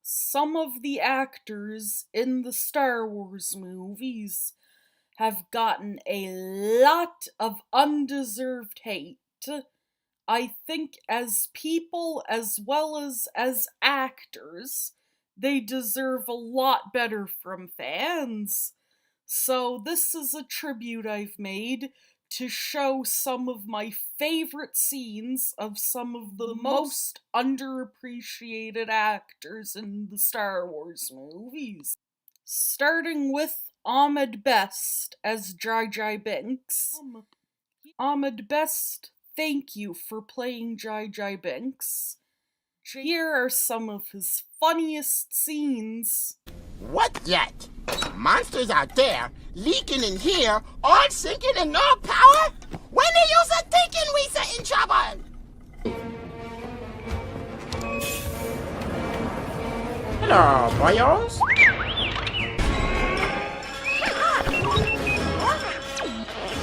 Some of the actors in the Star Wars movies have gotten a lot of undeserved hate. I think as people as well as actors, they deserve a lot better from fans. So this is a tribute I've made to show some of my favorite scenes of some of the most underappreciated actors in the Star Wars movies. Starting with Ahmed Best as Jar Jar Binks. Ahmed Best, thank you for playing Jar Jar Binks. Here are some of his funniest scenes. What yet? Monsters out there, leaking in here, all sinking and no power? When are you thinking we in trouble? Hello, boyos.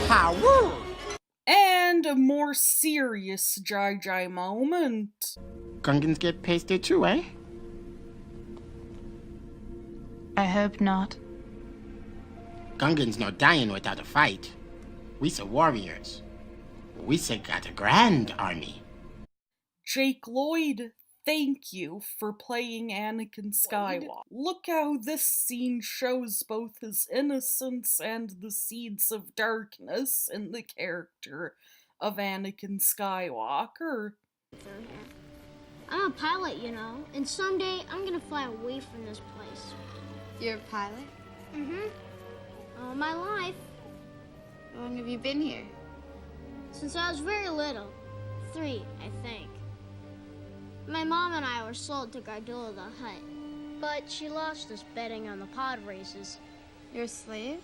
How rude. And a more serious Jar Jar moment. Gungans get pasted too, eh? I hope not. Gungans not dying without a fight. We warriors. We got a grand army. Jake Lloyd, thank you for playing Anakin Skywalker. Look how this scene shows both his innocence and the seeds of darkness in the character of Anakin Skywalker. I'm a pilot, you know, and someday I'm gonna fly away from this place. You're a pilot? Mm-hmm. All my life. How long have you been here? Since I was very little. 3, I think. My mom and I were sold to Gardula the Hutt, but she lost us betting on the pod races. You're a slave?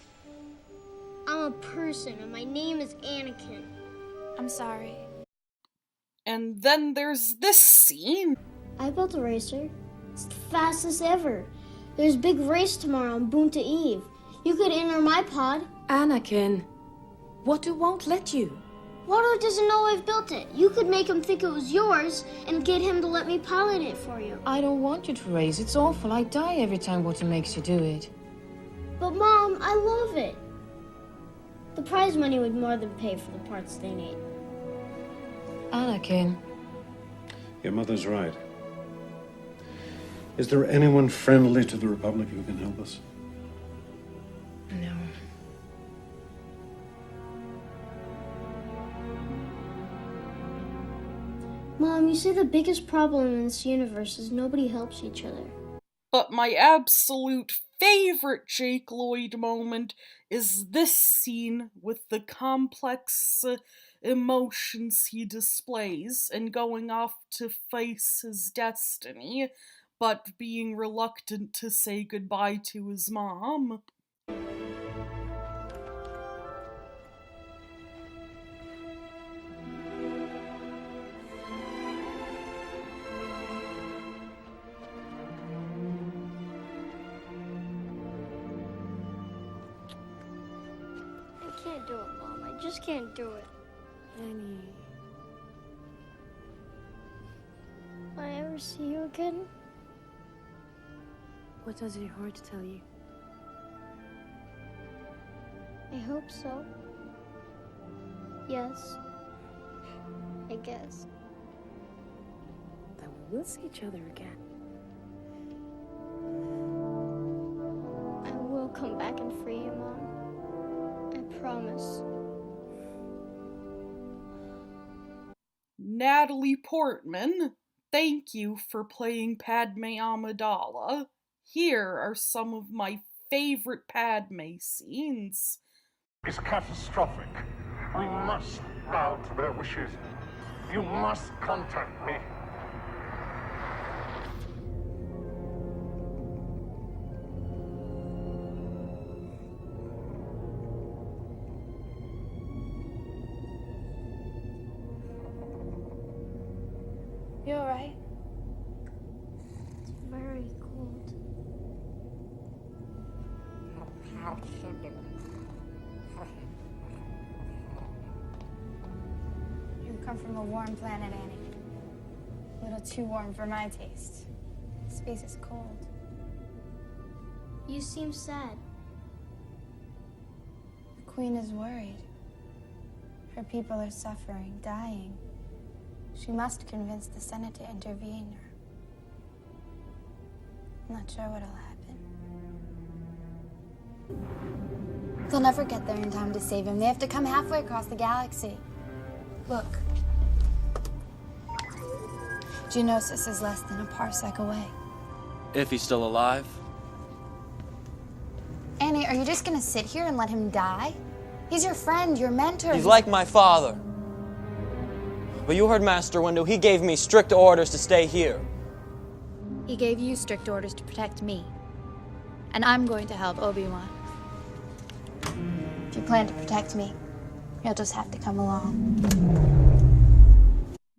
I'm a person, and my name is Anakin. I'm sorry. And then there's this scene. I built a racer. It's the fastest ever. There's a big race tomorrow on Boonta Eve. You could enter my pod. Anakin, Watto won't let you. Watto doesn't know I've built it. You could make him think it was yours and get him to let me pilot it for you. I don't want you to race. It's awful. I die every time Watto makes you do it. But Mom, I love it. The prize money would more than pay for the parts they need. Anakin. Your mother's right. Is there anyone friendly to the Republic who can help us? No. Mom, you say the biggest problem in this universe is nobody helps each other. But my absolute favorite Jake Lloyd moment is this scene with the complex emotions he displays and going off to face his destiny, but being reluctant to say goodbye to his mom. I can't do it, Mom. I just can't do it. Annie. Will I ever see you again? What does your heart tell you? I hope so. Yes. I guess. Then we will see each other again. I will come back and free you, Mom. I promise. Natalie Portman, thank you for playing Padme Amidala. Here are some of my favorite Padme scenes. It's catastrophic. We must bow to their wishes. You must contact me. You all right? It's very cold. You come from a warm planet, Annie. A little too warm for my taste. face is cold. You seem sad. The Queen is worried. Her people are suffering, dying. She must convince the Senate to intervene. I'm not sure what'll happen. They'll never get there in time to save him. They have to come halfway across the galaxy. Look. Geonosis is less than a parsec away. If he's still alive. Annie, are you just gonna sit here and let him die? He's your friend, your mentor. He's like my father. But you heard Master Windu. He gave me strict orders to stay here. He gave you strict orders to protect me. And I'm going to help Obi-Wan. If you plan to protect me, you'll just have to come along.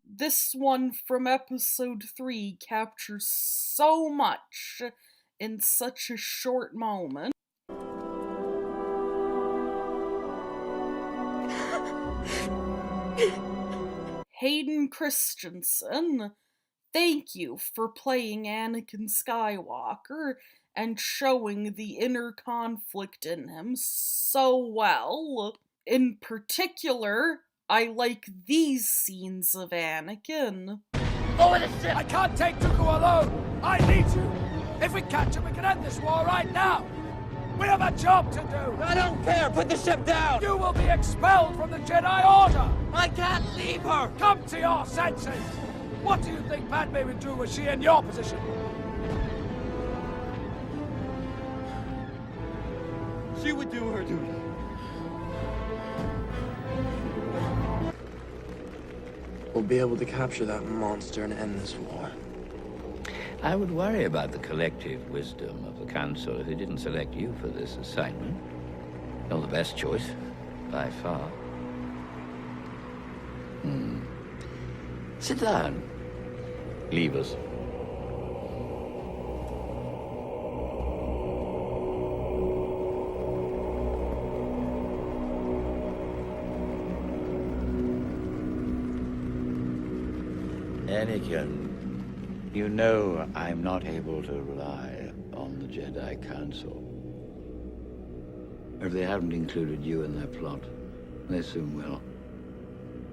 This one from episode 3 captures so much in such a short moment. Hayden Christensen, thank you for playing Anakin Skywalker and showing the inner conflict in him so well. In particular, I like these scenes of Anakin. Over the ship! I can't take Dooku alone! I need you! If we catch him, we can end this war right now! We have a job to do! I don't care! Put the ship down! You will be expelled from the Jedi Order! I can't leave her! Come to your senses! What do you think Padme would do were she in your position? She would do her duty. We'll be able to capture that monster and end this war. I would worry about the collective wisdom of the Council if they didn't select you for this assignment. You're the best choice, by far. Sit down. Leave us. Anakin, you know I'm not able to rely on the Jedi Council. If they haven't included you in their plot, they soon will.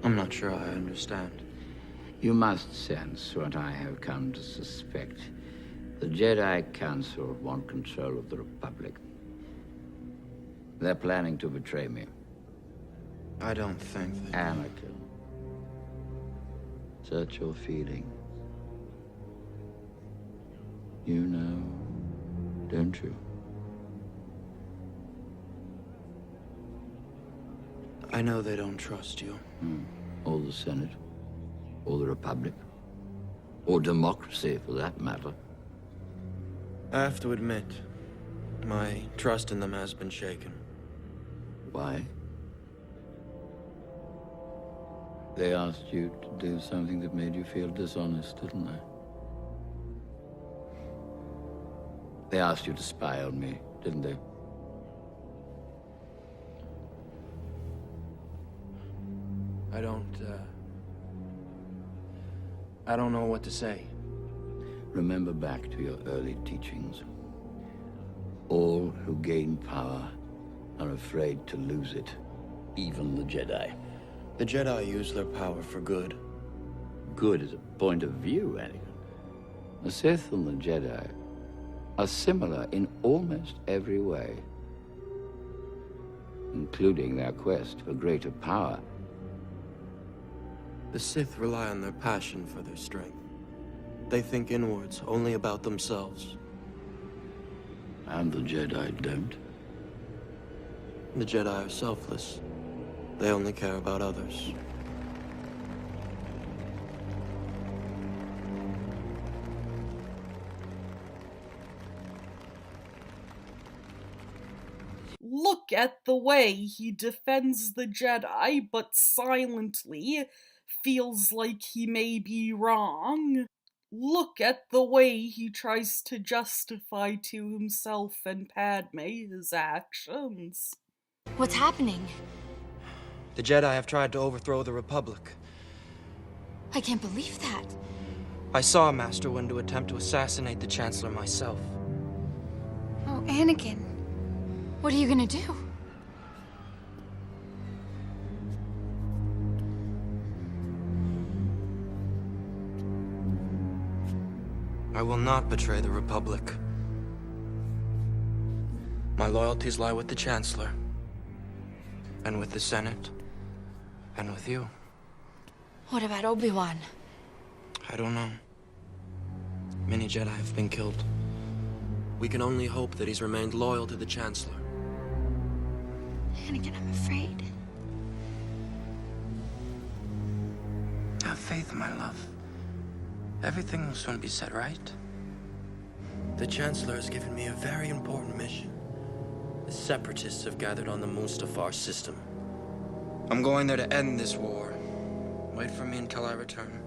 I'm not sure I understand. You must sense what I have come to suspect. The Jedi Council want control of the Republic. They're planning to betray me. I don't think they... Anakin. Search your feeling. You know, don't you? I know they don't trust you. Or the Senate. Or the Republic. Or democracy, for that matter. I have to admit, my trust in them has been shaken. Why? They asked you to do something that made you feel dishonest, didn't they? They asked you to spy on me, didn't they? I don't know what to say. Remember back to your early teachings. All who gain power are afraid to lose it, even the Jedi. The Jedi use their power for good. Good is a point of view, Anakin. The Sith and the Jedi are similar in almost every way, including their quest for greater power. The Sith rely on their passion for their strength. They think inwards, only about themselves. And the Jedi don't. The Jedi are selfless. They only care about others. Look at the way he defends the Jedi, but silently feels like he may be wrong. Look at the way he tries to justify to himself and Padme his actions. What's happening? The Jedi have tried to overthrow the Republic. I can't believe that. I saw Master Windu attempt to assassinate the Chancellor myself. Oh, Anakin. What are you gonna do? I will not betray the Republic. My loyalties lie with the Chancellor, and with the Senate, and with you. What about Obi-Wan? I don't know. Many Jedi have been killed. We can only hope that he's remained loyal to the Chancellor. Anakin, I'm afraid. Have faith, my love. Everything will soon be set right. The Chancellor has given me a very important mission. The Separatists have gathered on the Mustafar system. I'm going there to end this war. Wait for me until I return.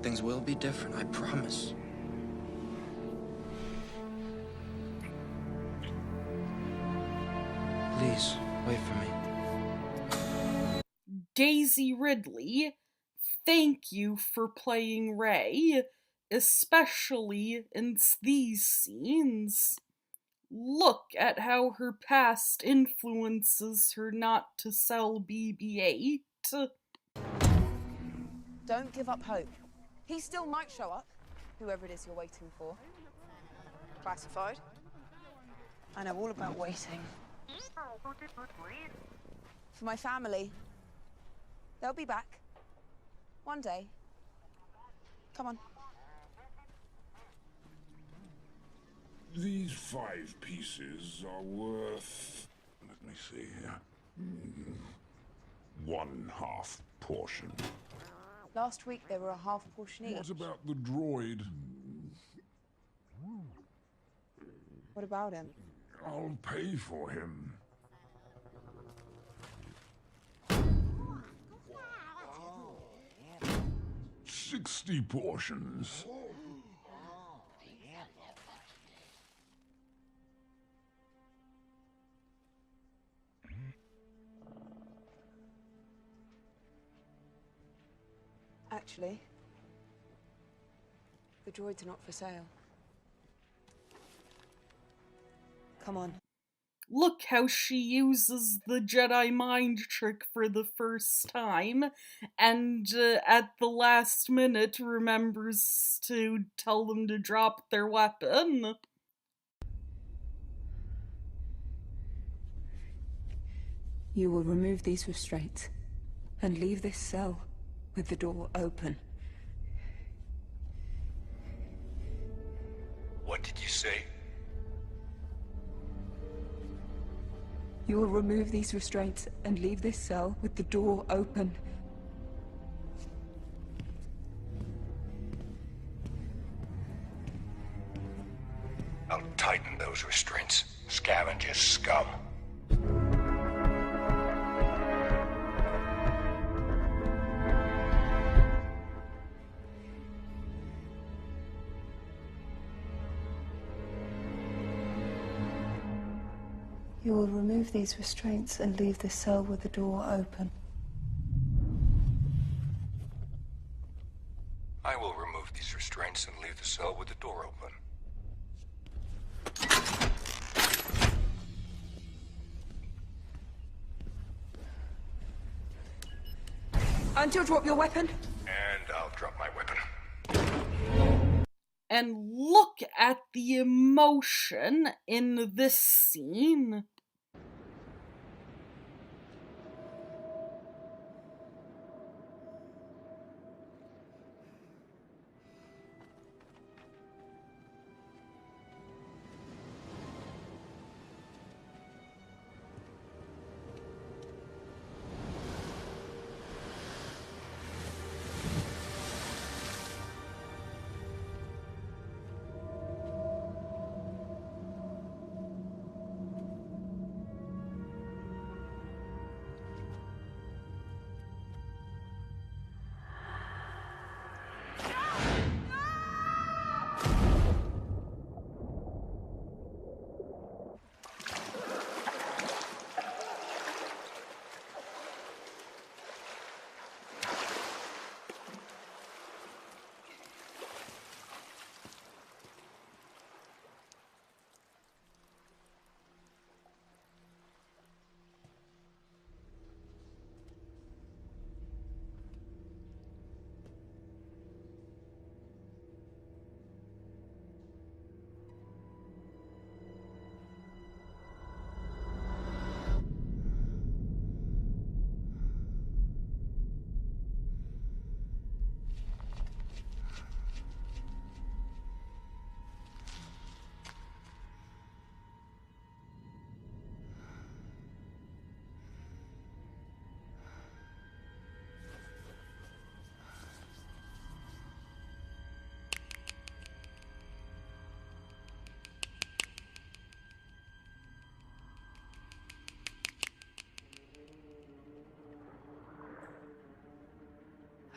Things will be different, I promise. Please, wait for me. Daisy Ridley, thank you for playing Rey, especially in these scenes. Look at how her past influences her not to sell BB-8. Don't give up hope. He still might show up, whoever it is you're waiting for. Classified? I know all about waiting. For my family. They'll be back. One day. Come on. These 5 pieces are worth... Let me see here. 1/2 portion. Last week they were a half portion each. What about the droid? What about him? I'll pay for him. $60 portions. Actually, the droids are not for sale. Come on. Look how she uses the Jedi mind trick for the first time, and at the last minute remembers to tell them to drop their weapon. You will remove these restraints and leave this cell with the door open. What did you say? You will remove these restraints and leave this cell with the door open. I'll tighten those restraints. Scavenger scum. You will remove these restraints and leave this cell with the door open. I will remove these restraints and leave the cell with the door open. And you'll drop your weapon? And I'll drop my weapon. And look at the emotion in this scene.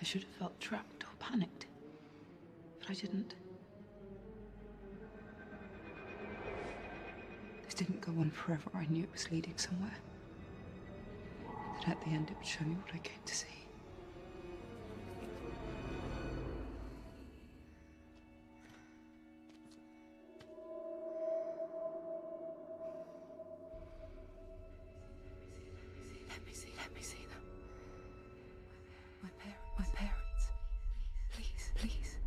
should have felt trapped or panicked, but I didn't. This didn't go on forever. I knew it was leading somewhere. That at the end it would show me what I came to see. Let me see them. My parents. Please, please.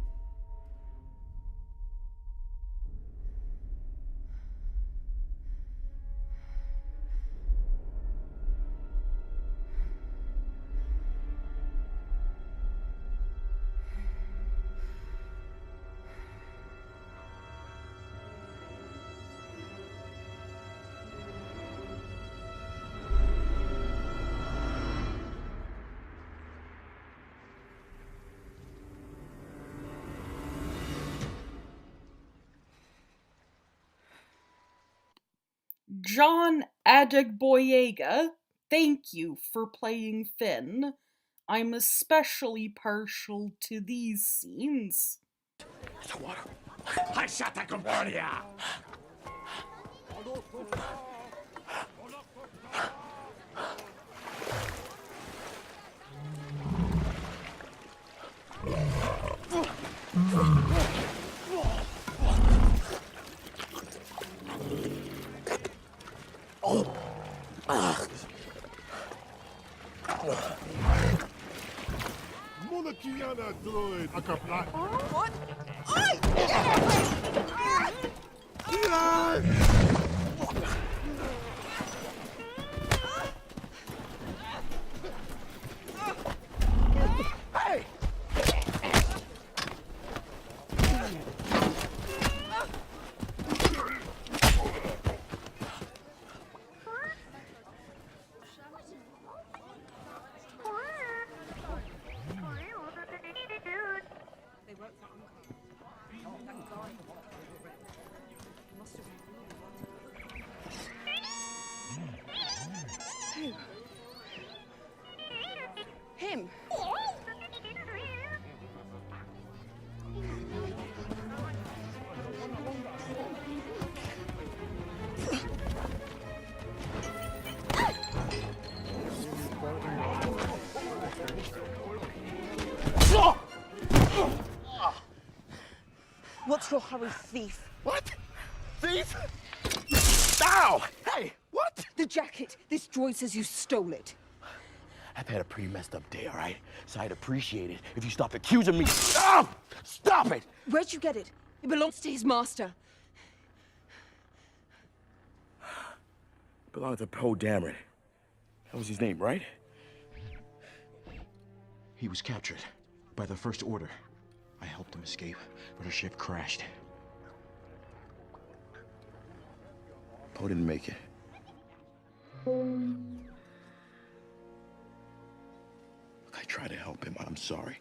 John Adegboyega, thank you for playing Finn. I'm especially partial to these scenes. I shot the Guardia! What? Oi! Get away! Hey! Who? Him? What's your hurry, thief? What? Thief? Ow! Hey, what? The jacket. This droid says you stole it. I've had a pretty messed up day, all right? So I'd appreciate it if you stopped accusing me. Oh! Stop it! Where'd you get it? It belongs to his master. Belonged to Poe Dameron. That was his name, right? He was captured by the First Order. I helped him escape, but our ship crashed. Poe didn't make it. Look, I tried to help him. I'm sorry.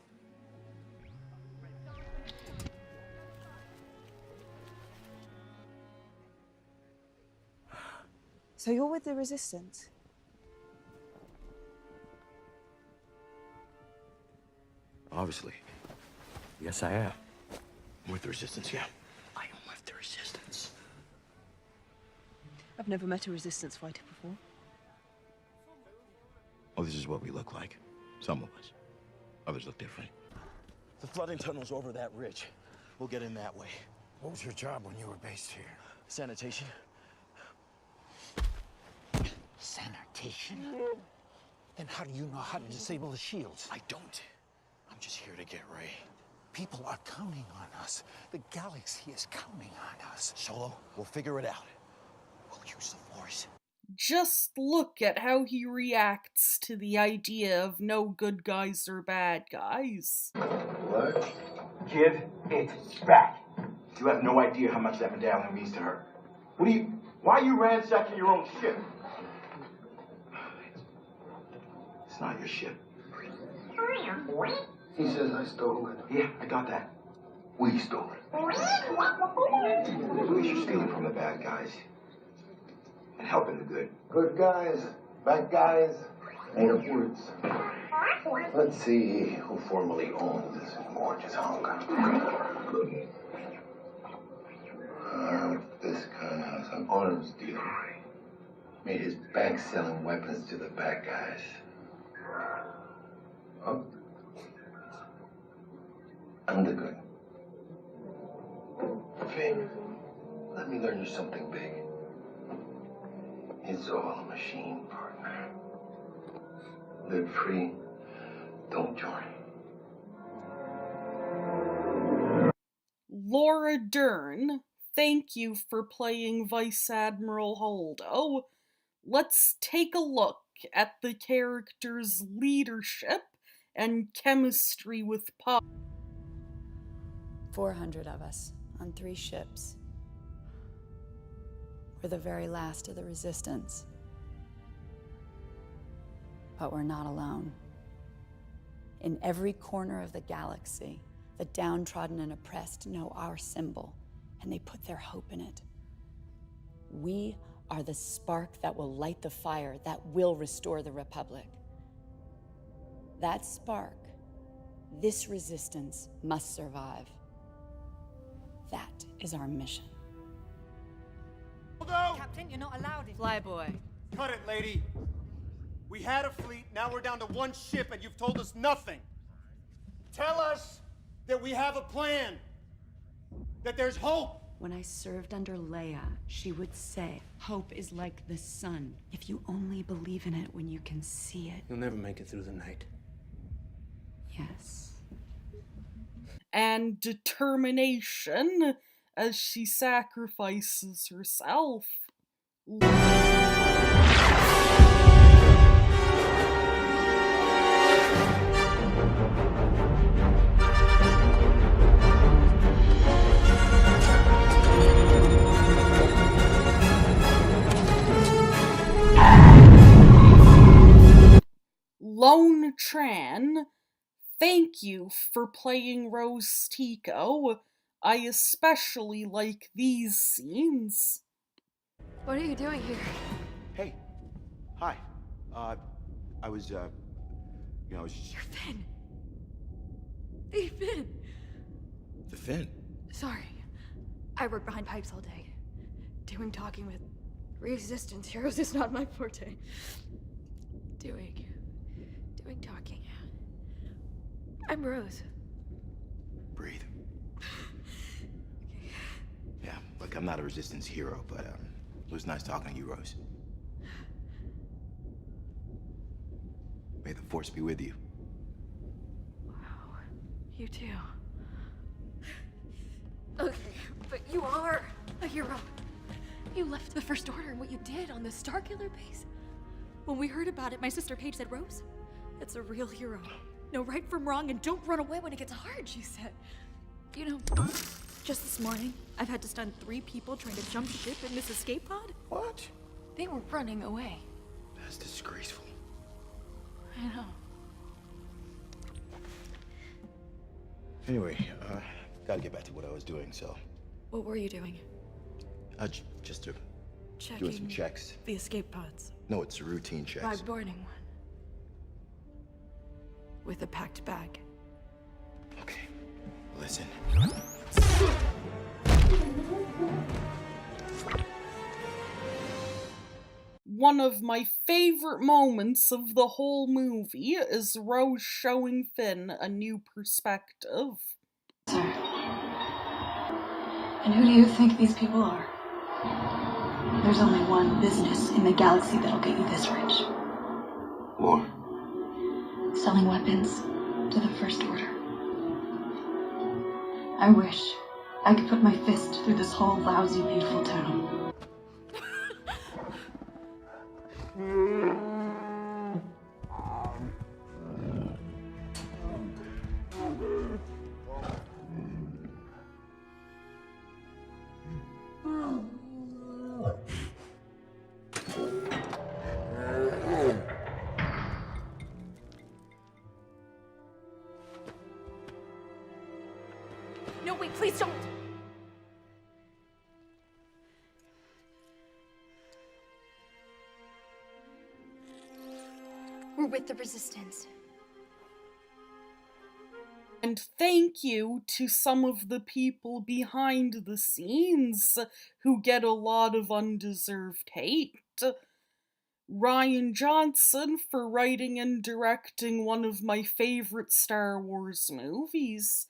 So you're with the Resistance? Obviously. Yes, I am. With the Resistance, yeah. I am with the Resistance. I've never met a Resistance fighter before. Oh, this is what we look like. Some of us. Others look different. The flooding tunnel's over that ridge. We'll get in that way. What was your job when you were based here? Sanitation. Sanitation? Then how do you know how to disable the shields? I don't. I'm just here to get Ray. People are counting on us. The galaxy is counting on us. Solo, we'll figure it out. We'll use the Force. Just look at how he reacts to the idea of no good guys or bad guys. What? Give it back. You have no idea how much that medallion means to her. Why are you ransacking your own ship? It's not your ship. He says I stole it. Yeah, I got that. We stole it. At least you're stealing from the bad guys. And helping the good. Good guys, bad guys, made up words. Let's see who formerly owns this gorgeous hunk. This kind has an arms dealer. Made his bank selling weapons to the bad guys. Huh? Undergood. Finn, let me learn you something big. It's all a machine, partner. Live free, don't join. Laura Dern, thank you for playing Vice Admiral Holdo. Let's take a look at the character's leadership and chemistry with Pop. 400 of us on 3 ships. We're the very last of the resistance. But we're not alone. In every corner of the galaxy, the downtrodden and oppressed know our symbol, and they put their hope in it. We are the spark that will light the fire that will restore the Republic. That spark, this resistance, must survive. That is our mission. Captain, you're not allowed in. Flyboy. Cut it, lady. We had a fleet, now we're down to 1 ship, and you've told us nothing. Tell us that we have a plan, that there's hope. When I served under Leia, she would say, hope is like the sun. If you only believe in it when you can see it. You'll never make it through the night. Yes. And determination as she sacrifices herself. Lone Tran, thank you for playing Rose Tico. I especially like these scenes. What are you doing here? Hey. Hi. I was, You're Finn. Hey, Finn. The Finn? Sorry. I work behind pipes all day. Doing talking with resistance heroes is not my forte. Doing talking. I'm Rose. Breathe. Yeah, look, I'm not a resistance hero, but it was nice talking to you, Rose. May the force be with you. Wow. You too. Okay, but you are a hero. You left the First Order and what you did on the Starkiller base. When we heard about it, my sister Paige said, Rose, that's a real hero. Know right from wrong and don't run away when it gets hard, she said. You know, just this morning, I've had to stun 3 people trying to jump ship in this escape pod. What? They were running away. That's disgraceful. I know. Anyway, gotta get back to what I was doing, so. What were you doing? Just doing Checking some checks. the escape pods. No, it's routine checks. By boarding one. With a packed bag. Okay, listen. One of my favorite moments of the whole movie is Rose showing Finn a new perspective. Sir. And who do you think these people are? There's only one business in the galaxy that'll get you this rich. War? Selling weapons to the First Order. I wish I could put my fist through this whole lousy, beautiful town. No, wait, please don't! We're with the Resistance. And thank you to some of the people behind the scenes who get a lot of undeserved hate. Ryan Johnson for writing and directing one of my favorite Star Wars movies.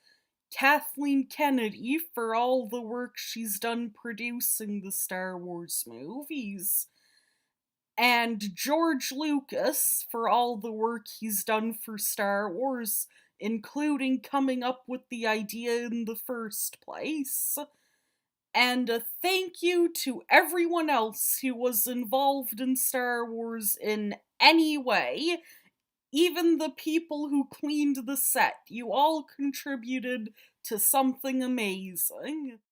Kathleen Kennedy for all the work she's done producing the Star Wars movies. And George Lucas for all the work he's done for Star Wars, including coming up with the idea in the first place. And a thank you to everyone else who was involved in Star Wars in any way, even the people who cleaned the set. You all contributed to something amazing.